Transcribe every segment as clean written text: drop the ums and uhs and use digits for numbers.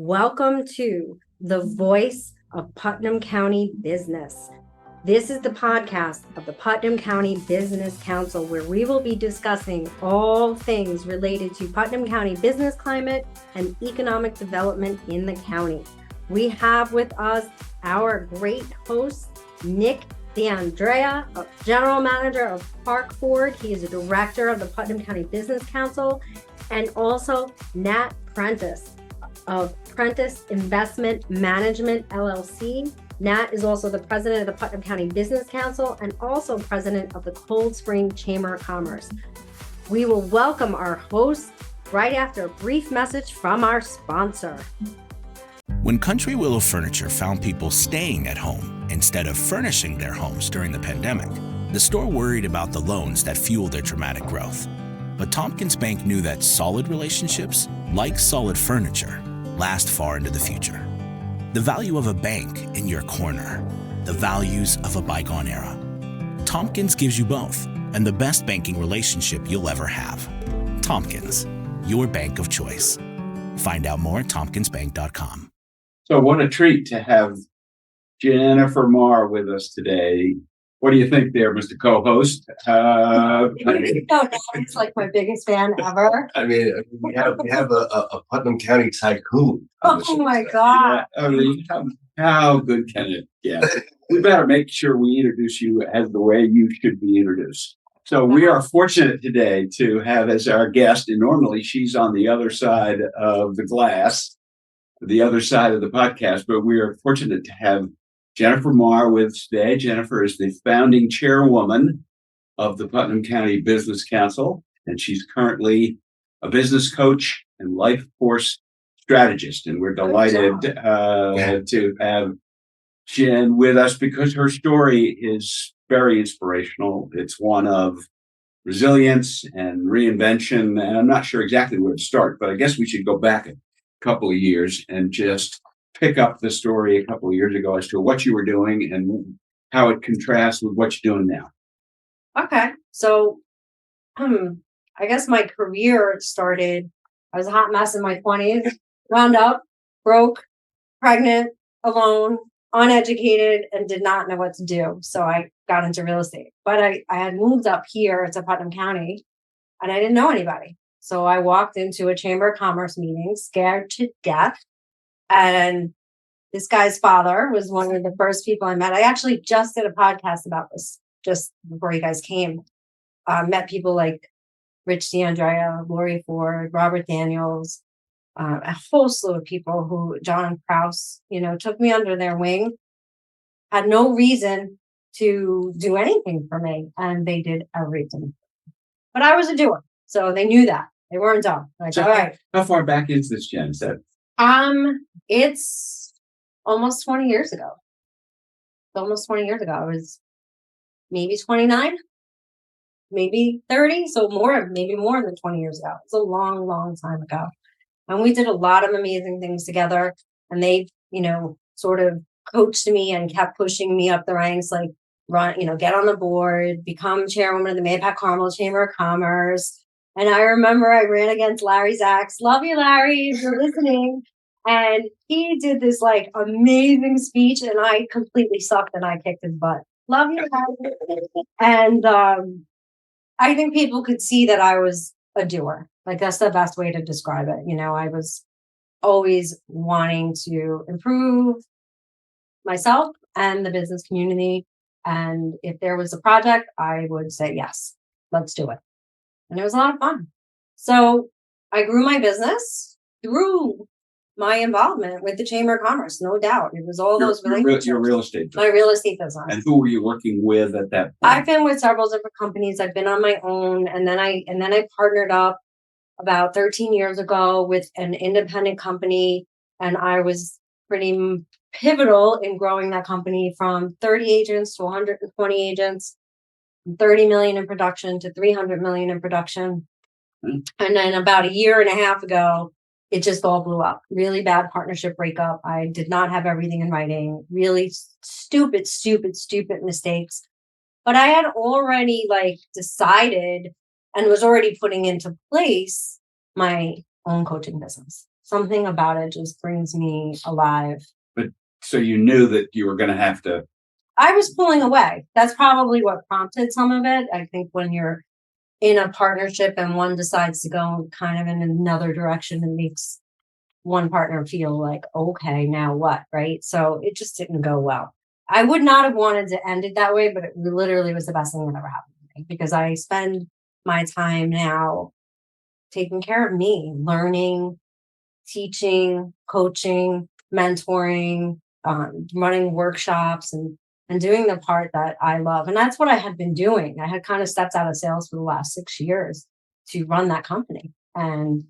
Welcome to the Voice of Putnam County Business. This is the podcast of the Putnam County Business Council, where we will be discussing all things related to Putnam County business climate and economic development in the county. We have with us our great host, Nick DeAndrea, General Manager of Park Board. He is a director of the Putnam County Business Council, and also Nat Prentice of Prentice Investment Management, LLC. Nat is also the president of the Putnam County Business Council and also president of the Cold Spring Chamber of Commerce. We will welcome our hosts right after a brief message from our sponsor. When Country Willow Furniture found people staying at home instead of furnishing their homes during the pandemic, the store worried about the loans that fueled their dramatic growth. But Tompkins Bank knew that solid relationships, like solid furniture, last far into the future. The value of a bank in your corner, the values of a bygone era. Tompkins gives you both, and the best banking relationship you'll ever have. Tompkins, your bank of choice. Find out more at tompkinsbank.com. So what a treat to have Jennifer Maher with us today. What do you think there, Mr. Co-host? He's like my biggest fan ever. I mean, we have a Putnam County tycoon. Oh my God. I mean, how good can it get? We better make sure we introduce you as the way you should be introduced. So we are fortunate today to have as our guest, and normally she's on the other side of the glass, the other side of the podcast, but we are fortunate to have Jennifer Maher with us today. Jennifer is the founding chairwoman of the Putnam County Business Council, and she's currently a business coach and life force strategist. And we're delighted to have Jen with us because her story is very inspirational. It's one of resilience and reinvention. And I'm not sure exactly where to start, but I guess we should go back a couple of years and just pick up the story a couple of years ago as to what you were doing and how it contrasts with what you're doing now. Okay. So, I guess my career started, I was a hot mess in my 20s, wound up, broke, pregnant, alone, uneducated, and did not know what to do. So I got into real estate, but I had moved up here to Putnam County and I didn't know anybody. So I walked into a Chamber of Commerce meeting, scared to death. And this guy's father was one of the first people I met. I actually just did a podcast about this just before you guys came. Met people like Rich DeAndrea, Lori Ford, Robert Daniels, a whole slew of people who, John Kraus, took me under their wing, had no reason to do anything for me. And they did everything. But I was a doer. So they knew that. They weren't dumb. Like, so all right. How far back is this, Jen? It's almost 20 years ago. I was maybe 29, maybe 30. So maybe more than 20 years ago. It's a long, long time ago. And we did a lot of amazing things together. And they, sort of coached me and kept pushing me up the ranks, like get on the board, become chairwoman of the Mahopac Carmel Chamber of Commerce. And I remember I ran against Larry Zacks. Love you, Larry, if you're listening. And he did this like amazing speech and I completely sucked and I kicked his butt. Love you, Larry. And I think people could see that I was a doer. Like that's the best way to describe it. I was always wanting to improve myself and the business community. And if there was a project, I would say, yes, let's do it. And it was a lot of fun. So I grew my business through my involvement with the Chamber of Commerce, no doubt. It was all those relationships. Your real estate business. My real estate business. And who were you working with at that point? I've been with several different companies. I've been on my own, and then I partnered up about 13 years ago with an independent company, and I was pretty pivotal in growing that company from 30 agents to 120 agents. 30 million in production to 300 million in production. And then about a year and a half ago, it just all blew up. Really bad partnership breakup. I did not have everything in writing. Really stupid mistakes. But I had already decided and was already putting into place my own coaching business. Something about it just brings me alive. So you knew that you were going to have to. I was pulling away. That's probably what prompted some of it. I think when you're in a partnership and one decides to go kind of in another direction, it makes one partner feel like, okay, now what? Right. So it just didn't go well. I would not have wanted to end it that way, but it literally was the best thing that ever happened to me because I spend my time now taking care of me, learning, teaching, coaching, mentoring, running workshops and doing the part that I love. And that's what I had been doing. I had kind of stepped out of sales for the last 6 years to run that company. And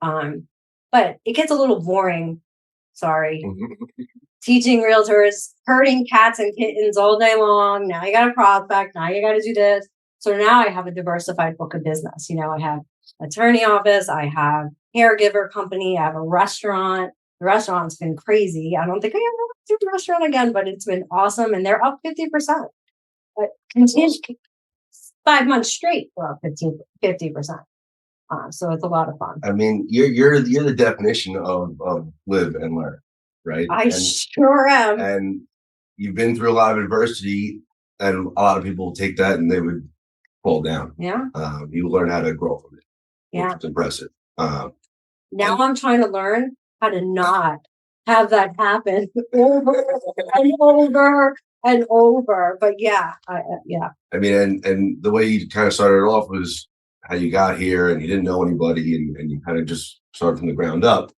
but it gets a little boring. Sorry. Teaching realtors, herding cats and kittens all day long. Now you got to prospect. Now you got to do this. So now I have a diversified book of business. You know, I have attorney office. I have caregiver company. I have a restaurant. The restaurant's been crazy. I don't think I ever want to do the restaurant again, but it's been awesome. And they're up 50%. But continue 5 months straight, we're up 50%. So it's a lot of fun. I mean, you're the definition of live and learn, right? I sure am. And you've been through a lot of adversity, and a lot of people take that and they would fall down. Yeah. You learn how to grow from it. Yeah. Which is impressive. Now I'm trying to learn how to not have that happen over and over and over. But yeah. I mean, and the way you kind of started off was how you got here and you didn't know anybody and you kind of just started from the ground up,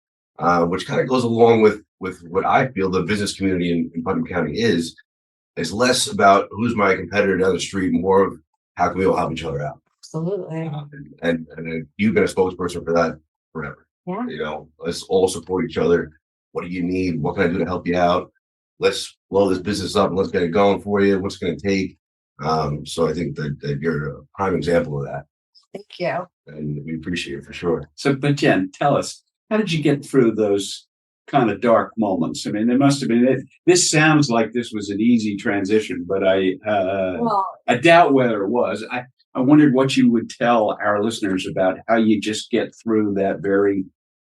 which kind of goes along with what I feel the business community in Putnam County is less about who's my competitor down the street, more of how can we all help each other out. Absolutely. And you've been a spokesperson for that forever. Yeah. You know, let's all support each other. What do you need? What can I do to help you out? Let's blow this business up and let's get it going for you. What's it going to take? So I think that you're a prime example of that. Thank you. And we appreciate it for sure. So, but Jen, tell us, how did you get through those kind of dark moments? I mean, there must have been. This sounds like this was an easy transition, but I doubt whether it was. I wondered what you would tell our listeners about how you just get through that very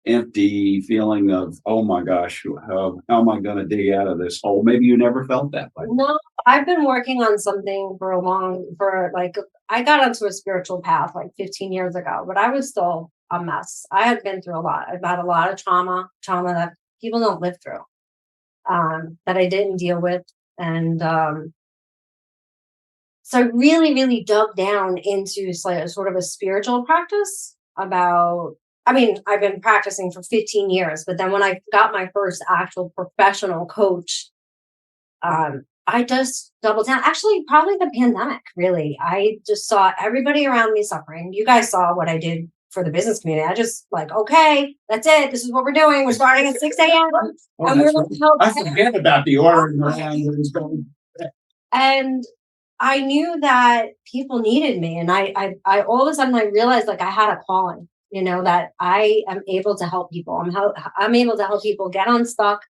empty feeling of, oh my gosh, how am I going to dig out of this hole? Maybe you never felt that way. No, I've been working on something I got onto a spiritual path like 15 years ago, but I was still a mess. I had been through a lot. I've had a lot of trauma that people don't live through, that I didn't deal with. And so I really, really dug down into sort of a spiritual practice I've been practicing for 15 years, but then when I got my first actual professional coach, I just doubled down. Actually, probably the pandemic, really. I just saw everybody around me suffering. You guys saw what I did for the business community. I just okay, that's it. This is what we're doing. We're starting at 6 a.m. I forget about the ordering around that was going. And I knew that people needed me. And I all of a sudden I realized I had a calling, that I am able to help people. I'm able to help people get unstuck,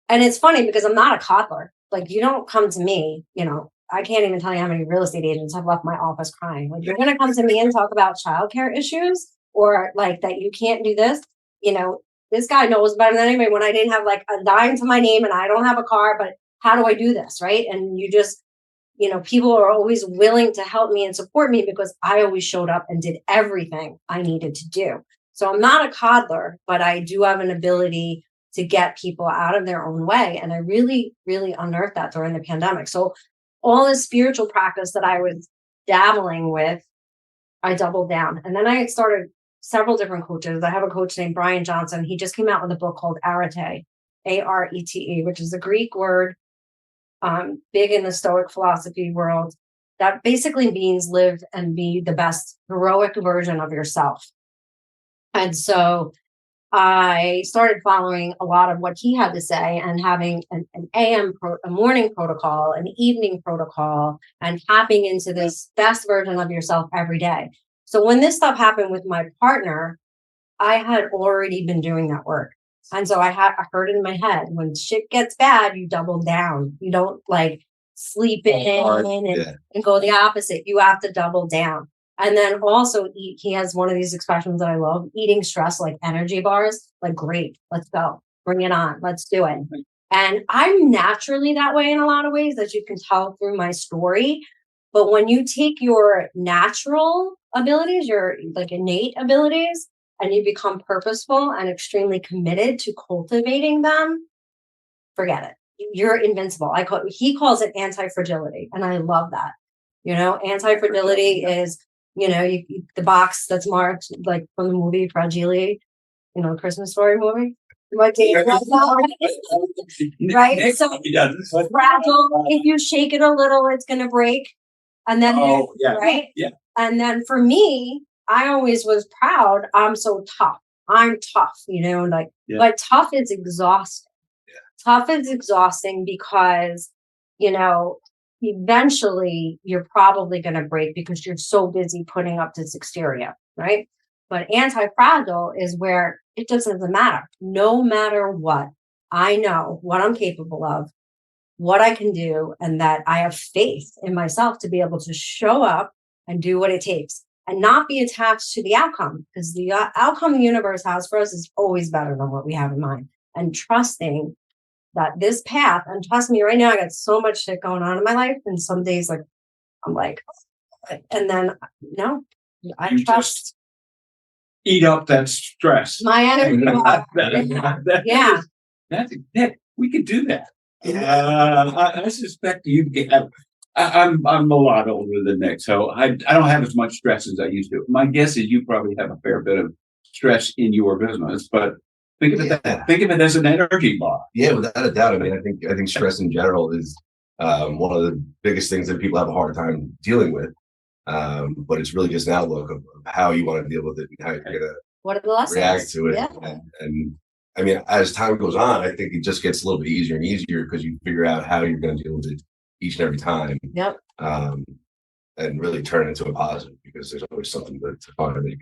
and it's funny because I'm not a coddler. You don't come to me, I can't even tell you how many real estate agents have left my office crying. You're going to come to me and talk about childcare issues or that you can't do this. This guy knows better than anybody when I didn't have a dime to my name and I don't have a car, but how do I do this? Right. And you just, people are always willing to help me and support me because I always showed up and did everything I needed to do. So I'm not a coddler, but I do have an ability to get people out of their own way. And I really, really unearthed that during the pandemic. So all this spiritual practice that I was dabbling with, I doubled down. And then I started several different coaches. I have a coach named Brian Johnson. He just came out with a book called Arete, Arete, which is a Greek word, big in the Stoic philosophy world, that basically means live and be the best heroic version of yourself. And so I started following a lot of what he had to say and having a morning protocol, an evening protocol, and tapping into this best version of yourself every day. So when this stuff happened with my partner, I had already been doing that work. And so I heard it in my head, when shit gets bad, you double down. You don't sleep in and go the opposite. You have to double down. And then also he has one of these expressions that I love, eating stress like energy bars, like great, let's go, bring it on, let's do it. And I'm naturally that way in a lot of ways, as you can tell through my story. But when you take your natural abilities, your like innate abilities, and you become purposeful and extremely committed to cultivating them, forget it. You're invincible. He calls it anti-fragility. And I love that. Anti-fragility is, the box that's marked like from the movie Fragile, the Christmas Story movie. What day is that? Right? So fragile, if you shake it a little, it's going to break. And then, right? Yeah. And then for me, I always was proud. I'm so tough. I'm tough, but tough is exhausting. Yeah. Tough is exhausting because, eventually you're probably going to break because you're so busy putting up this exterior, right? But anti-fragile is where it doesn't matter. No matter what, I know what I'm capable of, what I can do, and that I have faith in myself to be able to show up and do what it takes and not be attached to the outcome, because the outcome the universe has for us is always better than what we have in mind. And trusting that this path, and trust me, right now, I got so much shit going on in my life. And some days, like, I'm like, and then, no, I You trust. Eat up that stress. My energy. Yeah. We could do that. I suspect you have. I'm a lot older than Nick, so I don't have as much stress as I used to. My guess is you probably have a fair bit of stress in your business, but think of it as an energy bar. Yeah, without a doubt. I mean, I think stress in general is one of the biggest things that people have a hard time dealing with. But it's really just an outlook of how you want to deal with it and how you're gonna what are the lessons? React to it. Yeah. And I mean, as time goes on, I think it just gets a little bit easier and easier because you figure out how you're going to deal with it each and every time. Yep. And really turn it into a positive, because there's always something to find to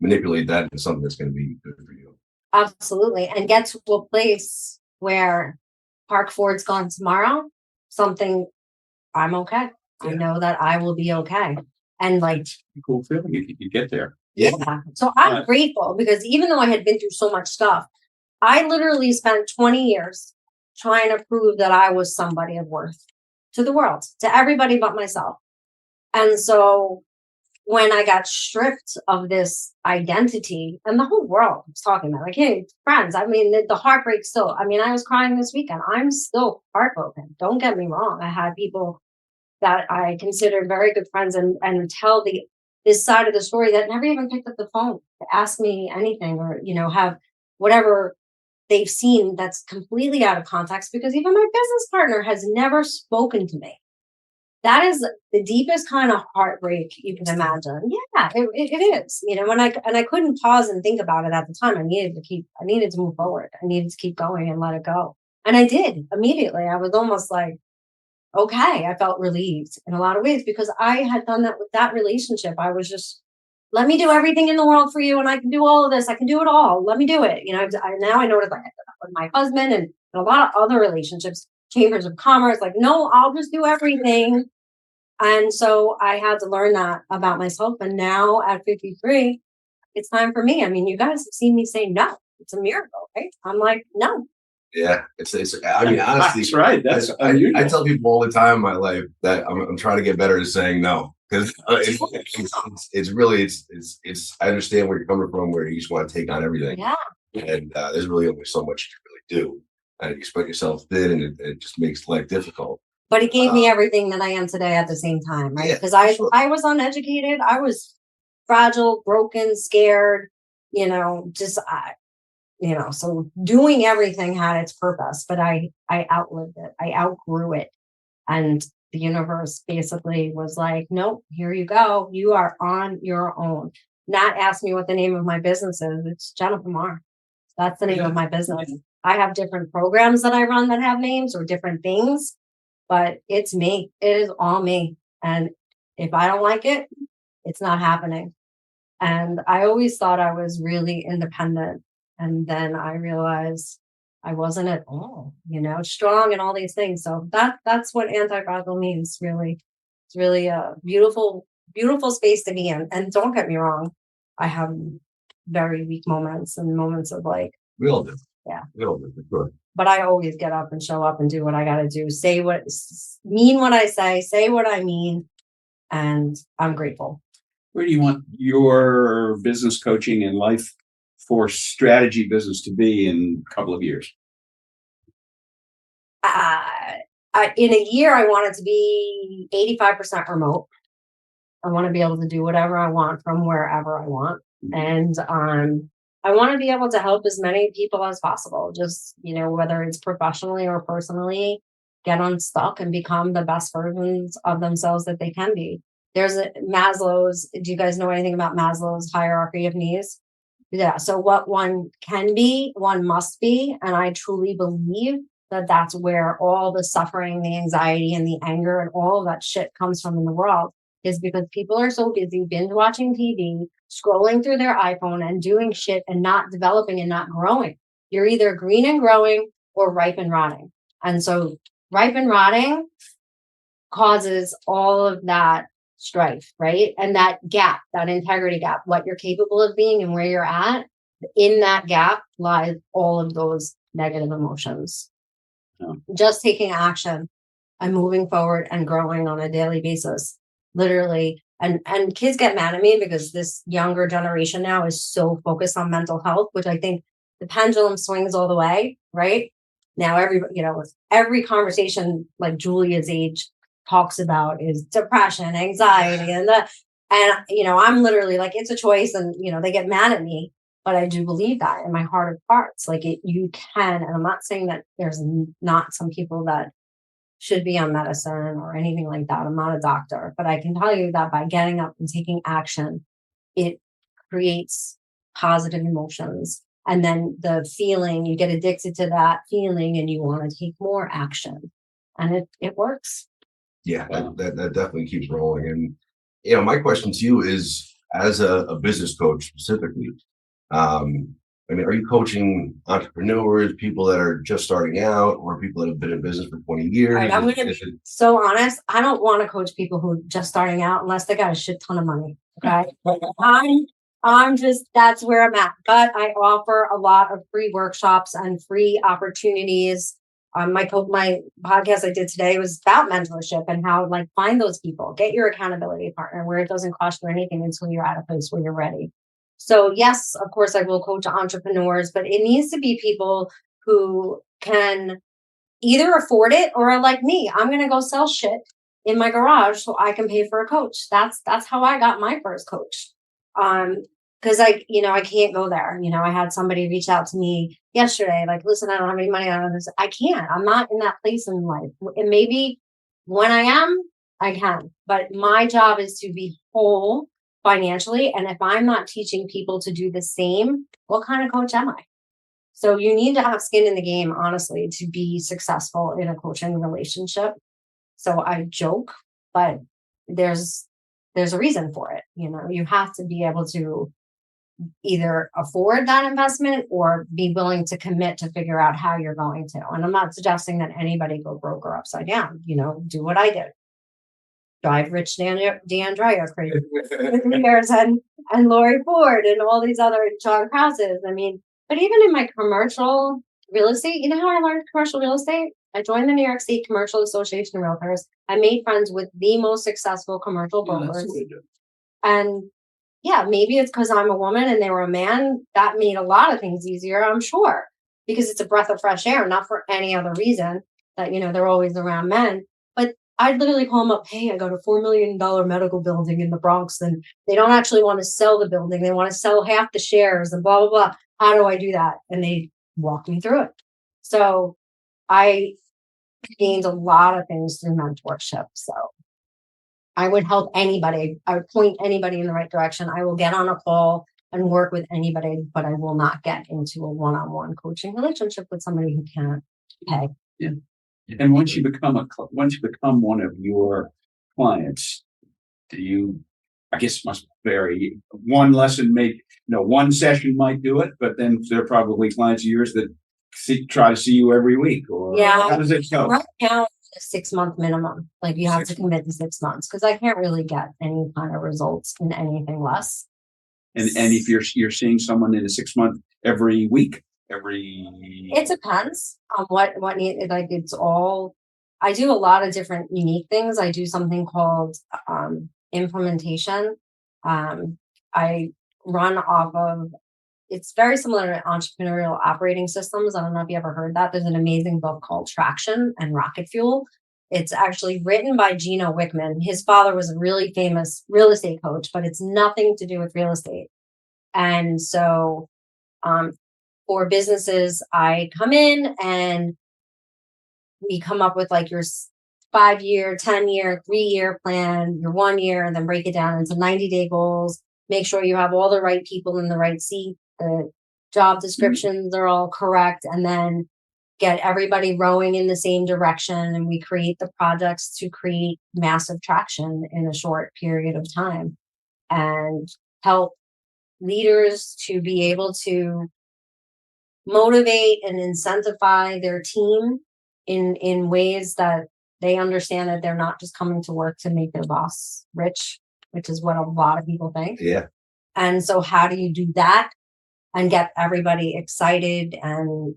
manipulate that into something that's going to be good for you. Absolutely. And get to a place where Park Ford's gone tomorrow, something, I'm okay. Yeah. I know that I will be okay. And like, cool feeling if you get there. Yeah. So I'm grateful, because even though I had been through so much stuff, I literally spent 20 years trying to prove that I was somebody of worth to the world, to everybody but myself. And so when I got stripped of this identity, and the whole world was talking about, like, hey, friends, I mean, the heartbreak still, I mean, I was crying this weekend. I'm still heartbroken. Don't get me wrong. I had people that I considered very good friends and tell this side of the story that never even picked up the phone to ask me anything, or, have whatever they've seen that's completely out of context, because even my business partner has never spoken to me. That is the deepest kind of heartbreak you can imagine. Yeah, it is, and I couldn't pause and think about it at the time. I needed to move forward. I needed to keep going and let it go. And I did immediately. I was almost like, okay, I felt relieved in a lot of ways, because I had done that with that relationship. I was just, let me do everything in the world for you, and I can do all of this. I can do it all. Let me do it. Now I notice, like, with my husband and a lot of other relationships, chambers of commerce, like, no, I'll just do everything. And so I had to learn that about myself. And now at 53, it's time for me. I mean, you guys have seen me say no. It's a miracle, right? I'm like, no. Yeah, it's. I mean, honestly, that's right. I tell people all the time in my life that I'm trying to get better at saying no, because it's really. I understand where you're coming from, where you just want to take on everything. Yeah. And there's really only so much you can really do, and you spread yourself thin, and it just makes life difficult. But it gave me everything that I am today at the same time, right? Because I was uneducated, I was fragile, broken, scared, so doing everything had its purpose, but I outlived it. I outgrew it. And the universe basically was like, nope, here you go. You are on your own. Not ask me what the name of my business is. It's Jennifer Maher. That's the name of my business. I have different programs that I run that have names or different things, but it's me. It is all me. And if I don't like it, it's not happening. And I always thought I was really independent. And then I realized I wasn't at all, strong and all these things. So that's what anti-fragile means, really. It's really a beautiful beautiful space to be in. And don't get me wrong, I have very weak moments and moments of like, We all do. Yeah. We all do, for sure. but I always get up and show up and do what I got to do, mean what I say what I mean. And I'm grateful. Where do you want your business coaching and life for strategy business to be in a couple of years? In a year, I want it to be 85% remote. I want to be able to do whatever I want from wherever I want. And I want to be able to help as many people as possible, just, whether it's professionally or personally, get unstuck and become the best versions of themselves that they can be. There's Maslow's. Do you guys know anything about Maslow's hierarchy of needs? Yeah. So what one can be, one must be. And I truly believe that that's where all the suffering, the anxiety, and the anger and all of that shit comes from in the world, is because people are so busy binge watching TV, scrolling through their iPhone and doing shit and not developing and not growing. You're either green and growing or ripe and rotting. And so ripe and rotting causes all of that strife, right? And that gap, that integrity gap, what you're capable of being and where you're at, in that gap lies all of those negative emotions. Just taking action and moving forward and growing on a daily basis, literally. And kids get mad at me because this younger generation now is so focused on mental health, which I think the pendulum swings all the way, right? Now, every conversation like Julia's age talks about is depression, anxiety, and I'm literally like, it's a choice, and they get mad at me, but I do believe that in my heart of hearts, like you can. And I'm not saying that there's not some people that should be on medicine or anything like that. I'm not a doctor, but I can tell you that by getting up and taking action, it creates positive emotions. And then the feeling, you get addicted to that feeling and you want to take more action. And it works. Yeah, that definitely keeps rolling. And, my question to you is, as a business coach specifically, are you coaching entrepreneurs, people that are just starting out, or people that have been in business for 20 years? Right, I'm going to be so honest. I don't want to coach people who are just starting out unless they got a shit ton of money. Okay. That's where I'm at. But I offer a lot of free workshops and free opportunities. My podcast I did today was about mentorship and how find those people, get your accountability partner where it doesn't cost you anything until you're at a place where you're ready. So yes, of course I will coach entrepreneurs, but it needs to be people who can either afford it or are like me. I'm going to go sell shit in my garage so I can pay for a coach. That's how I got my first coach. Because I can't go there. I had somebody reach out to me yesterday, like, listen, I don't have any money. I can't. I'm not in that place in life. And maybe when I am, I can. But my job is to be whole financially. And if I'm not teaching people to do the same, what kind of coach am I? So you need to have skin in the game, honestly, to be successful in a coaching relationship. So I joke, but there's a reason for it. You have to be able to either afford that investment or be willing to commit to figure out how you're going to. And I'm not suggesting that anybody go broke or upside down, do what I did. Drive Rich Dan Dreyer crazy years and Lori Ford and all these other John Krauses. But even in my commercial real estate, you know how I learned commercial real estate? I joined the New York State Commercial Association of Realtors. I made friends with the most successful commercial brokers. And yeah, maybe it's because I'm a woman and they were a man. That made a lot of things easier, I'm sure, because it's a breath of fresh air, not for any other reason that, they're always around men. But I'd literally call them up, hey, I got a $4 million medical building in the Bronx, and they don't actually want to sell the building. They want to sell half the shares and blah, blah, blah. How do I do that? And they walk me through it. So I gained a lot of things through mentorship. So I would help anybody. I would point anybody in the right direction. I will get on a call and work with anybody, but I will not get into a one-on-one coaching relationship with somebody who can't pay. Yeah. And once you become one of your clients, I guess it must vary. One lesson one session might do it, but then there are probably clients of yours that try to see you every week, or how does it go? Right now, a 6-month minimum. Like you have to commit to 6 months because I can't really get any kind of results in anything less. And if you're seeing someone in a 6 month every week, it depends on what need, like it's all. I do a lot of different unique things. I do something called implementation. I run off of. It's very similar to entrepreneurial operating systems. I don't know if you ever heard that. There's an amazing book called Traction and Rocket Fuel. It's actually written by Gino Wickman. His father was a really famous real estate coach, but it's nothing to do with real estate. And so for businesses, I come in and we come up with like your 5-year, 10-year, 3-year plan, your 1 year, and then break it down into 90-day goals. Make sure you have all the right people in the right seat. The job descriptions are all correct, and then get everybody rowing in the same direction. And we create the projects to create massive traction in a short period of time and help leaders to be able to motivate and incentivize their team in ways that they understand that they're not just coming to work to make their boss rich, which is what a lot of people think. Yeah. And so how do you do that and get everybody excited and,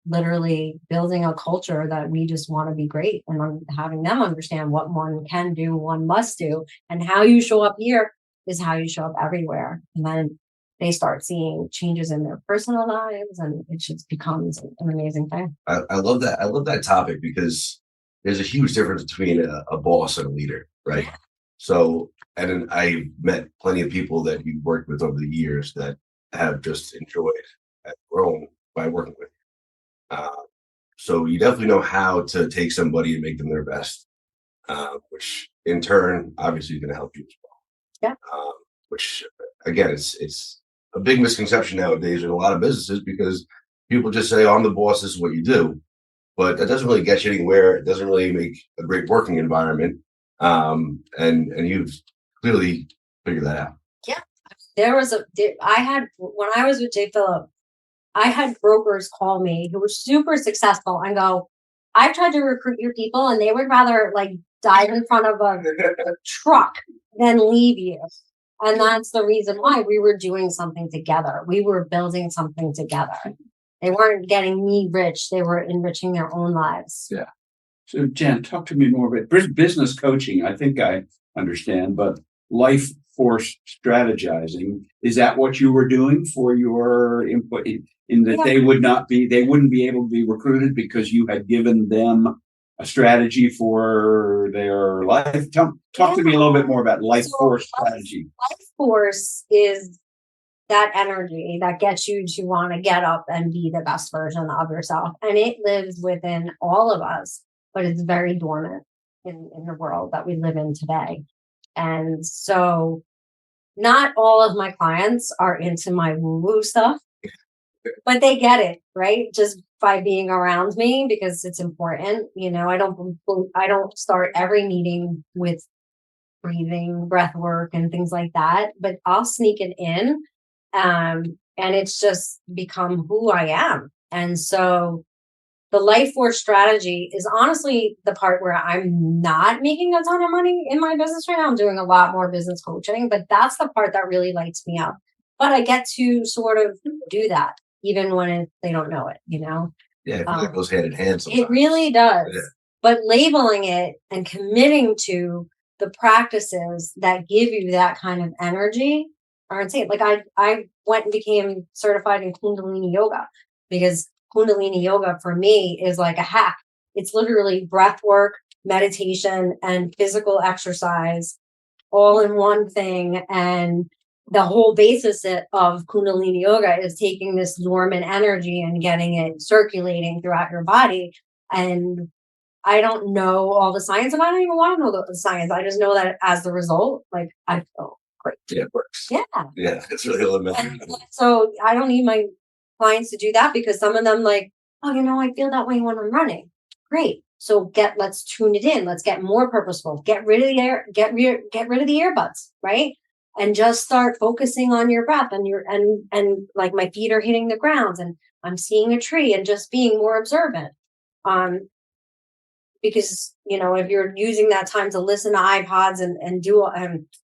literally building a culture that we just want to be great and having them understand what one can do, one must do, and how you show up here is how you show up everywhere. And then they start seeing changes in their personal lives and it just becomes an amazing thing. I love that. I love that topic because there's a huge difference between a boss and a leader, right? Yeah. So, and then I met plenty of people that you've worked with over the years that have just enjoyed and grown by working with you. So you definitely know how to take somebody and make them their best, which in turn, obviously, is going to help you as well. Yeah. Which again, it's a big misconception nowadays in a lot of businesses because people just say, "Oh, I'm the boss. This is what you do," but that doesn't really get you anywhere. It doesn't really make a great working environment. And you've clearly figured that out. Yeah. When I was with J. Phillip, I had brokers call me who were super successful and go, I've tried to recruit your people and they would rather like dive in front of a truck than leave you. And that's the reason why we were doing something together. We were building something together. They weren't getting me rich. They were enriching their own lives. Yeah. So Jen, talk to me more about business coaching. I think I understand, but life force strategizing, is that what you were doing for your input in that they wouldn't be able to be recruited because you had given them a strategy for their life? Talk to me a little bit more about life force strategy. Life force is that energy that gets you to want to get up and be the best version of yourself. And it lives within all of us, but it's very dormant in the world that we live in today. And so not all of my clients are into my woo-woo stuff, but they get it, right? Just by being around me because it's important. I don't start every meeting with breathing, breath work and things like that, but I'll sneak it in. And it's just become who I am. And so the life force strategy is honestly the part where I'm not making a ton of money in my business right now. I'm doing a lot more business coaching, but that's the part that really lights me up. But I get to sort of do that even when they don't know it, Yeah, I feel like it goes hand in hand sometimes. It really does. Yeah. But labeling it and committing to the practices that give you that kind of energy are insane. Like I went and became certified in Kundalini yoga because Kundalini yoga for me is like a hack. It's literally breath work, meditation, and physical exercise all in one thing. And the whole basis of Kundalini yoga is taking this dormant energy and getting it circulating throughout your body. And I don't know all the science, and I don't even want to know the science. I just know that as the result, like I feel great. Yeah, it works. Yeah. Yeah, it's really elementary. So I don't need my clients to do that because some of them like, oh, I feel that way when I'm running. Great. So let's tune it in. Let's get more purposeful. Get rid of the earbuds, right? And just start focusing on your breath and like my feet are hitting the ground and I'm seeing a tree and just being more observant. because, if you're using that time to listen to iPods and do,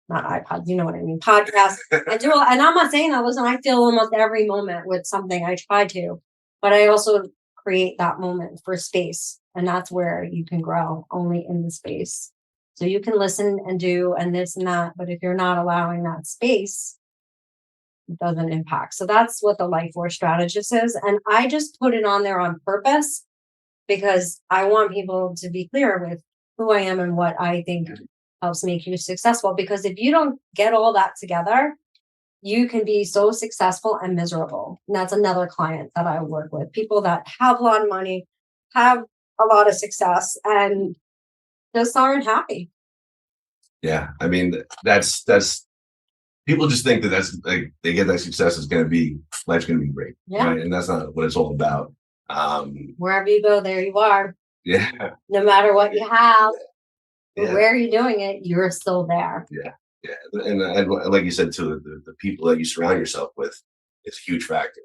not iPods, you know what I mean, podcasts, and do, and I'm not saying that, listen, I feel almost every moment with something, I try to, but I also create that moment for space. And that's where you can grow, only in the space. So you can listen and do and this and that, but if you're not allowing that space, it doesn't impact. So that's what the Life Force Strategist is. And I just put it on there on purpose because I want people to be clear with who I am and what I think helps make you successful. Because if you don't get all that together, you can be so successful and miserable. And that's another client that I work with. People that have a lot of money, have a lot of success, and just aren't happy. Yeah. I mean, that's people just think that that's like they get that success is going to be life's going to be great. Yeah. Right. And that's not what it's all about. Wherever you go, there you are. Yeah. No matter what you have, Yeah. where you're doing it, you're still there. Yeah. Yeah. And like you said, too, the people that you surround yourself with is a huge factor.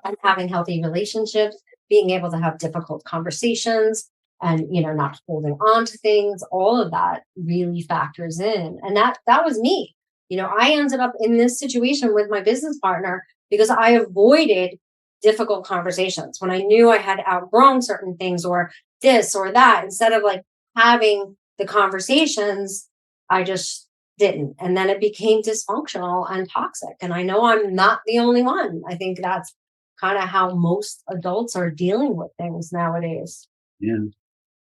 And having healthy relationships, being able to have difficult conversations and, not holding on to things, all of that really factors in. And that was me. I ended up in this situation with my business partner because I avoided difficult conversations when I knew I had outgrown certain things or this or that. Instead of like having the conversations, I just didn't. And then it became dysfunctional and toxic. And I know I'm not the only one. I think that's kind of how most adults are dealing with things nowadays. Yeah.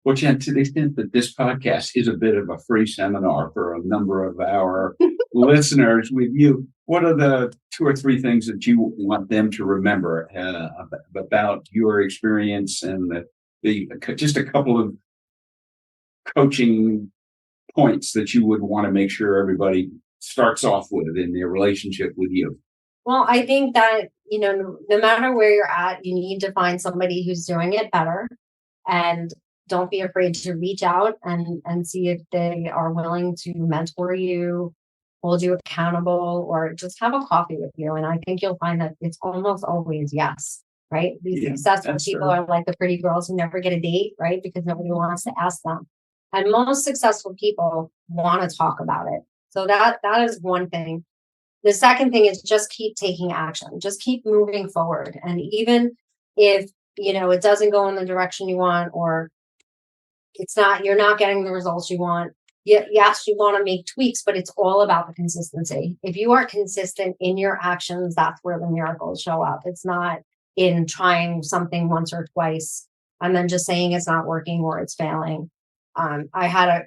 Well, Jen, to the extent that this podcast is a bit of a free seminar for a number of our listeners with you, what are the 2 or 3 things that you want them to remember about your experience and just a couple of coaching points that you would want to make sure everybody starts off with in their relationship with you? Well, I think that, no matter where you're at, you need to find somebody who's doing it better, and don't be afraid to reach out and see if they are willing to mentor you, hold you accountable, or just have a coffee with you. And I think you'll find that it's almost always yes, right? These successful people are like the pretty girls who never get a date, right? Because nobody wants to ask them. And most successful people want to talk about it. So that is one thing. The second thing is just keep taking action. Just keep moving forward. And even if, it doesn't go in the direction you want, or you're not getting the results you want. Yes, you want to make tweaks, but it's all about the consistency. If you are consistent in your actions, that's where the miracles show up. It's not in trying something once or twice and then just saying it's not working or it's failing. I had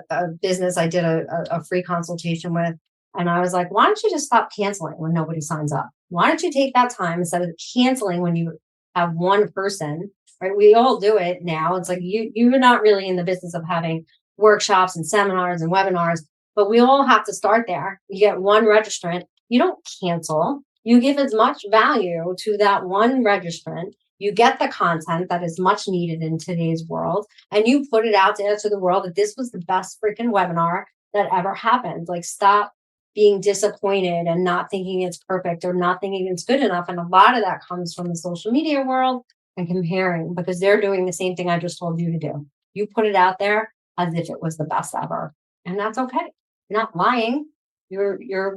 a business I did a free consultation with, and I was like, why don't you just stop canceling when nobody signs up? Why don't you take that time instead of canceling when you have one person, right? We all do it now. It's like you're not really in the business of having workshops and seminars and webinars, but we all have to start there. You get one registrant. You don't cancel. You give as much value to that one registrant. You get the content that is much needed in today's world, and you put it out there to the world that this was the best freaking webinar that ever happened. Like, stop being disappointed and not thinking it's perfect or not thinking it's good enough. And a lot of that comes from the social media world and comparing, because they're doing the same thing I just told you to do. You put it out there as if it was the best ever. And that's okay. You're not lying. You're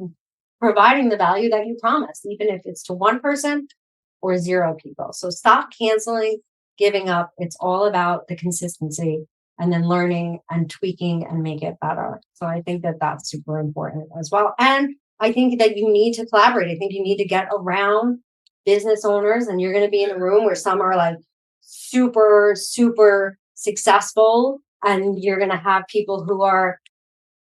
providing the value that you promised, even if it's to one person or 0 people. So stop canceling, giving up. It's all about the consistency and then learning and tweaking and make it better. So I think that that's super important as well. And I think that you need to collaborate. I think you need to get around business owners, and you're going to be in a room where some are like super, super successful, and you're going to have people who are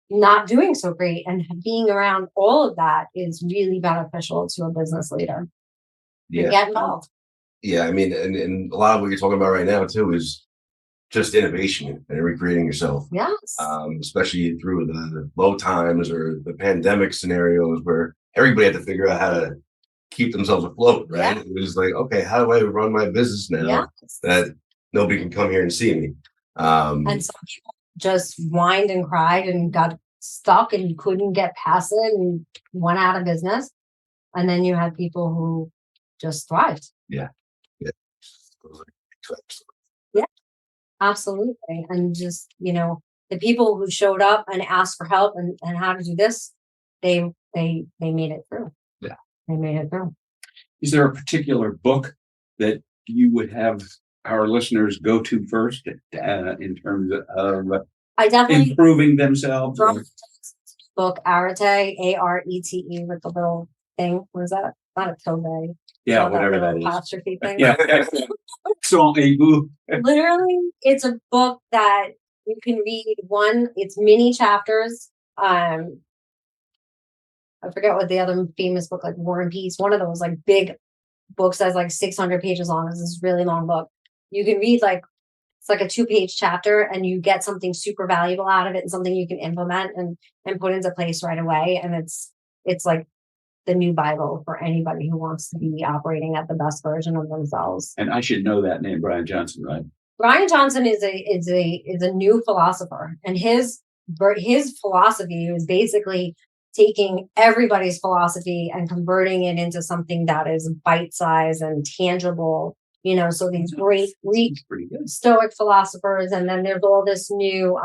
not doing so great. And being around all of that is really beneficial to a business leader. Yeah. Get involved. Yeah. I mean, and a lot of what you're talking about right now, too, is just innovation and recreating yourself. Yes. Especially through the low times or the pandemic scenarios where everybody had to figure out how to keep themselves afloat, right? Yeah. It was like, okay, how do I run my business now that nobody can come here and see me? And some people just whined and cried and got stuck and couldn't get past it and went out of business. And then you had people who just thrived. Yeah. Yeah. Absolutely. And just, the people who showed up and asked for help and how to do this, they made it through. Yeah. They made it through. Is there a particular book that you would have our listeners go to first in terms of I definitely improving themselves? Brian Johnson's book Arete, Arete, with the little thing. What is that? Not a tilde. Yeah, Not whatever that that little is. apostrophe thing. Yeah. So, Literally, it's a book that you can read. It's mini chapters. I forget what the other famous book, like War and Peace, one of those like big books that's like 600 pages long. It's this really long book. You can read it's like a 2-page chapter, and you get something super valuable out of it and something you can implement and put into place right away. And it's like the new Bible for anybody who wants to be operating at the best version of themselves. And I should know that name, Brian Johnson, right? Brian Johnson is a new philosopher, and his philosophy is basically taking everybody's philosophy and converting it into something that is bite-sized and tangible. So these great Greek Stoic philosophers, and then there's all this new.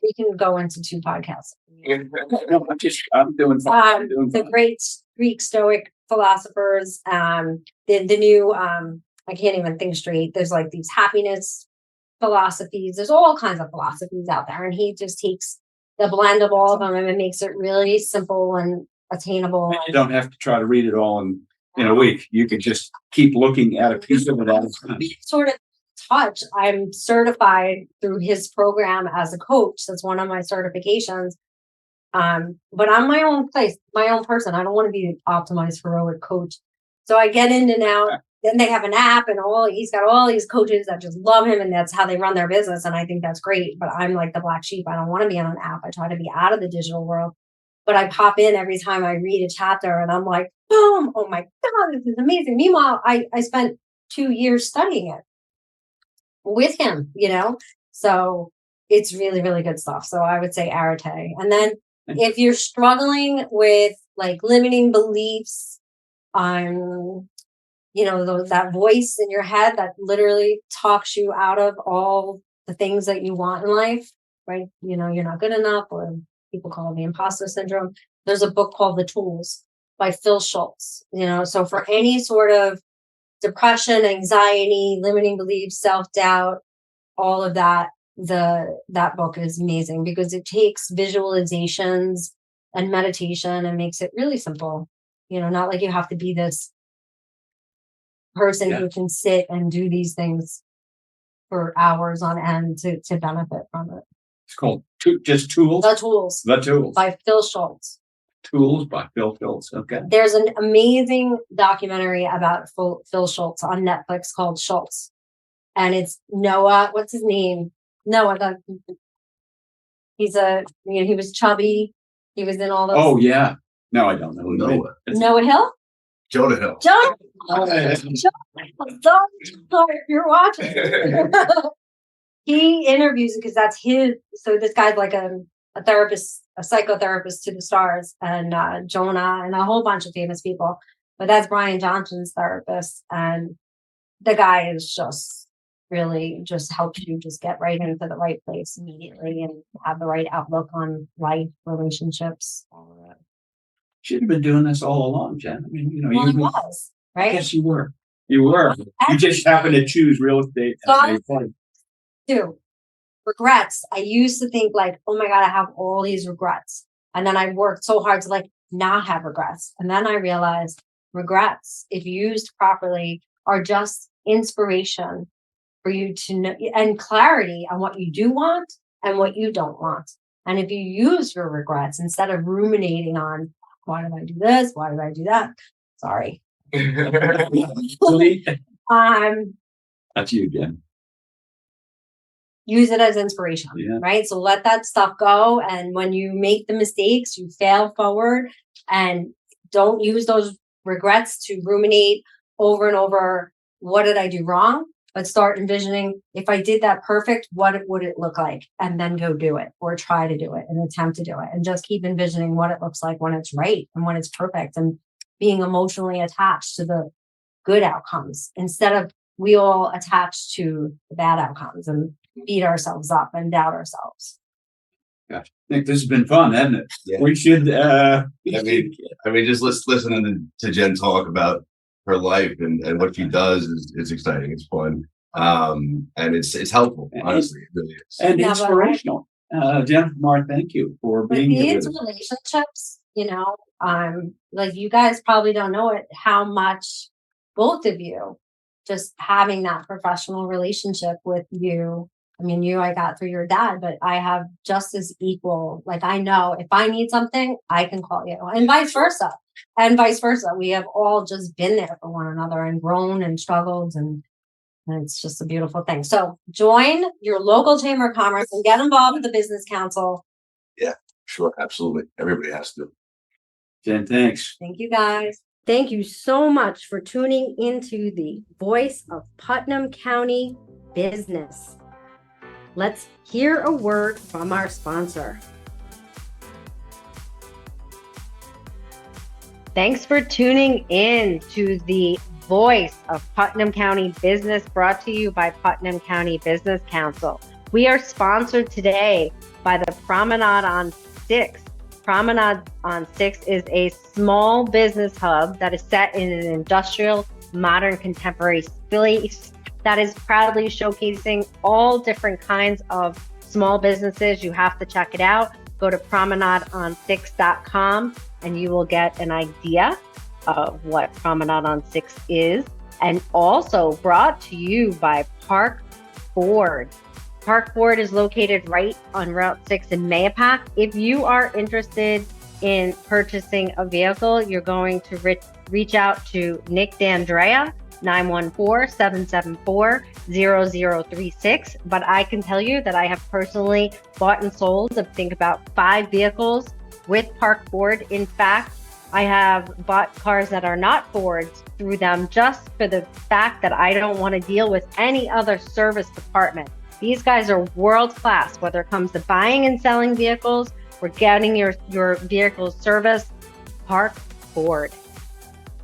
We can go into 2 podcasts. No, I'm doing fine. The great Greek Stoic philosophers. The new. I can't even think straight. There's like these happiness philosophies. There's all kinds of philosophies out there, and he just takes the blend of all of them and makes it really simple and attainable. You don't have to try to read it all in a week. You can just keep looking at a piece of it at a time. Sort of touch. I'm certified through his program as a coach. That's one of my certifications. But I'm my own person. I don't want to be an optimized heroic coach. So I get into now. Then they have an app, and he's got all these coaches that just love him, and that's how they run their business. And I think that's great. But I'm like the black sheep. I don't want to be on an app. I try to be out of the digital world. But I pop in every time I read a chapter, and I'm like, boom, oh my God, this is amazing. Meanwhile, I spent 2 years studying it with him, So it's really, really good stuff. So I would say Arete. And then if you're struggling with like limiting beliefs, that voice in your head that literally talks you out of all the things that you want in life, right? You're not good enough, or people call it the imposter syndrome. There's a book called The Tools by Phil Schultz, so for any sort of depression, anxiety, limiting beliefs, self-doubt, all of that, that book is amazing because it takes visualizations and meditation and makes it really simple. Not like you have to be this person who can sit and do these things for hours on end to benefit from it. It's called just Tools? The Tools. The Tools. By Phil Schultz. Tools by Phil Schultz. Okay. There's an amazing documentary about Phil Schultz on Netflix called Schultz. And it's Noah. What's his name? Noah. He was chubby. He was in all those. Oh, yeah. No, I don't know. Noah Hill? Jonah Hill. If you're watching. He interviews because that's his. So this guy's like a therapist, a psychotherapist to the stars, and Jonah and a whole bunch of famous people. But that's Brian Johnson's therapist, and the guy is just really just helps you just get right into the right place immediately and have the right outlook on life, relationships, all of that. Should have been doing this all along, Jen. I mean, He was, right? Yes, you were. You just happened to choose real estate as a point. Too. Regrets. I used to think like, oh my God, I have all these regrets. And then I worked so hard to like not have regrets. And then I realized regrets, if used properly, are just inspiration for you to know and clarity on what you do want and what you don't want. And if you use your regrets instead of ruminating on why did I do this? Why did I do that? Sorry. That's you again. Use it as inspiration, right? So let that stuff go. And when you make the mistakes, you fail forward, and don't use those regrets to ruminate over and over. What did I do wrong? But start envisioning, if I did that perfect, what would it look like? And then go do it, or try to do it and attempt to do it. And just keep envisioning what it looks like when it's right and when it's perfect, and being emotionally attached to the good outcomes instead of we all attached to the bad outcomes. And beat ourselves up and doubt ourselves. Gosh, I think this has been fun, hasn't it? Yeah. We should, I mean, just listening to Jen talk about her life and what she does is exciting. It's fun. And it's helpful, honestly. It really is. and Yeah, inspirational. Jennifer Maher, thank you for But being here these with us. relationships, like you guys probably don't know it, how much both of you just having that professional relationship with you. I mean, I got through your dad, but I have just as equal. Like, I know if I need something, I can call you, and vice versa. And vice versa. We have all just been there for one another and grown and struggled, and it's just a beautiful thing. So join your local chamber of commerce and get involved with the business council. Yeah, sure. Absolutely. Everybody has to. Jen, thanks. Thank you, guys. Thank you so much for tuning into the Voice of Putnam County Business. Let's hear a word from our sponsor. Thanks for tuning in to the Voice of Putnam County Business, brought to you by Putnam County Business Council. We are sponsored today by the Promenade on 6. Promenade on 6 is a small business hub that is set in an industrial, modern, contemporary space that is proudly showcasing all different kinds of small businesses. You have to check it out. Go to promenadeon6.com and you will get an idea of what Promenade on 6 is. And also brought to you by Park Ford. Park Ford is located right on Route 6 in Mayapack. If you are interested in purchasing a vehicle, you're going to reach out to Nick D'Andrea, 914-774-0036. But I can tell you that I have personally bought and sold, I think, about 5 vehicles with Park Ford. In fact, I have bought cars that are not Fords through them just for the fact that I don't want to deal with any other service department. These guys are world class, whether it comes to buying and selling vehicles or getting your vehicles serviced. Park Ford.